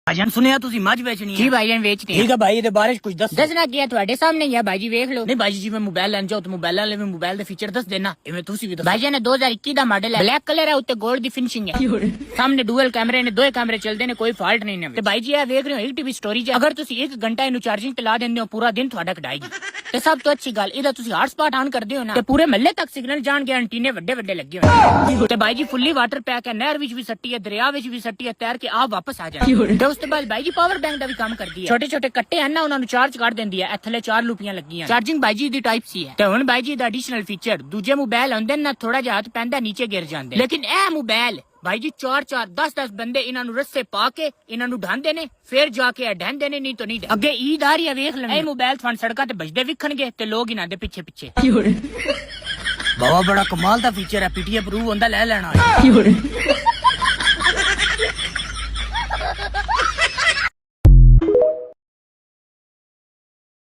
भाईजान सुनिया तुसी मज बेचनी है? जी भाईजान बेचते हैं। ठीक है भाई ये बारे कुछ दसना क्या ਤੁਹਾਡੇ ਸਾਹਮਣੇ ਹੀ ਆ ਭਾਈ ਜੀ ਵੇਖ ਲਓ। नहीं भाई जी मैं मोबाइल लेन जाओ तो मोबाइल वाले में मोबाइल दे फीचर दस देना इवें तुसी भी दस। ਭਾਈਜਾਨ ਇਹ 2021 ਦਾ ਮਾਡਲ ਹੈ, ਬਲੈਕ ਕਲਰ ਹੈ, ਉੱਤੇ 골ਡ ਦੀ ਫਿਨਿਸ਼ਿੰਗ ਹੈ, ਸਾਹਮਣੇ ਡੂਅਲ ਕੈਮਰੇ ਨੇ, ਦੋਏ ਕੈਮਰੇ ਚੱਲਦੇ ਨੇ, ਕੋਈ ਫਾਲਟ ਨਹੀਂ ਨੇ। ਤੇ ਭਾਈ ਜੀ ਇਹ ਵੇਖ ਰਹੇ ਹੋ 1 TB ਸਟੋਰੇਜ ਹੈ, ਅਗਰ ਤੁਸੀਂ 1 ਘੰਟਾ ਇਹਨੂੰ ਚਾਰਜਿੰਗ ਤੇ ਲਾ ਦਿੰਦੇ ਹੋ ਪੂਰਾ ਦਿਨ ਤੁਹਾਡਾ ਕਢਾਏਗੀ। ਤੇ ਸਭ ਤੋਂ ਅੱਛੀ ਗੱਲ ਇਹਦਾ ਤੁਸੀਂ ਹੌਟਸਪੌਟ ਆਨ ਕਰਦੇ ਹੋ ਨਾ ਤੇ ਪੂਰੇ ਮਹੱਲੇ ਤੱਕ ਸਿਗਨਲ ਜਾਣਗੇ, ਐਂਟੀਨੇ ਵੱਡੇ ਵੱਡੇ ਲੱਗੇ ਹੋਏ ਨੇ। ਤੇ ਭਾਈ ਜੀ ਫੁੱਲੀ ਵਾਟਰ ਪੈਕ ਹੈ, ਨਹਿਰ ਵਿੱਚ ਵੀ ਸੱਟੀ ਹੈ, ਦਰਿਆ ਵਿੱਚ ਵੀ ਸੱਟੀ ਹੈ, ਤੈਰ ਕੇ ਆਪ ਵਾਪਸ ਆ ਜਾਏ। ਤੇ ਉਸ ਤੋਂ ਬਾਅਦ ਭਾਈ ਜੀ ਪਾਵਰ ਬੈਂਕ ਦਾ ਵੀ ਕੰਮ ਕਰਦੀ ਹੈ, ਛੋਟੇ ਛੋਟੇ ਕੱਟੇ ਹਨ ਨਾ ਉਹਨਾਂ ਨੂੰ ਚਾਰਜ ਕਰ ਦਿੰਦੀ ਹੈ। ਥੱਲੇ 4 ਲੂਪੀਆਂ ਲੱਗੀਆਂ, ਚਾਰਜਿੰਗ ਭਾਈ ਜੀ ਦੀ ਟਾਈਪ ਸੀ ਹੈ। ਤੇ ਹੁਣ ਭਾਈ ਜੀ ਦਾ ਐਡੀਸ਼ਨਲ ਫੀਚਰ ਦੂਜੇ ਮੋਬਾਈਲ ਹੁੰਦੇ ਨਾ ਥੋੜਾ ਜਿਹਾ ਹੱਥ ਪੈਂਦਾ ਨੀਚੇ ਗਿਰ ਜਾਂਦੇ, ਲੇਕਿਨ ਇਹ ਮੋਬਾਈਲ ਭਾਈ ਜੀ 4-4 10-10 ਬੰਦੇ ਇਹਨਾਂ ਨੂੰ ਰੱਸੇ ਪਾ ਕੇ ਇਹਨਾਂ ਨੂੰ ਢਾਂਦੇ ਨੇ, ਫਿਰ ਜਾ ਕੇ ਢਾਂਦੇ ਨੇ, ਨਹੀਂ ਤਾਂ ਨਹੀਂ। ਅੱਗੇ ਈਦ ਆ ਰਹੀ ਹੈ ਵੇਖ ਲੈਣਾ, ਇਹ ਮੋਬਾਈਲ ਤੁਹਾਨੂੰ ਸੜਕਾਂ ਤੇ ਵੱਜਦੇ ਵਿਖਣਗੇ ਤੇ ਲੋਕ ਇਹਨਾਂ ਦੇ ਪਿੱਛੇ ਪਿੱਛੇ। बाबा बड़ा कमाल का फीचर है, पीटीए प्रूव होंदा ले लेना।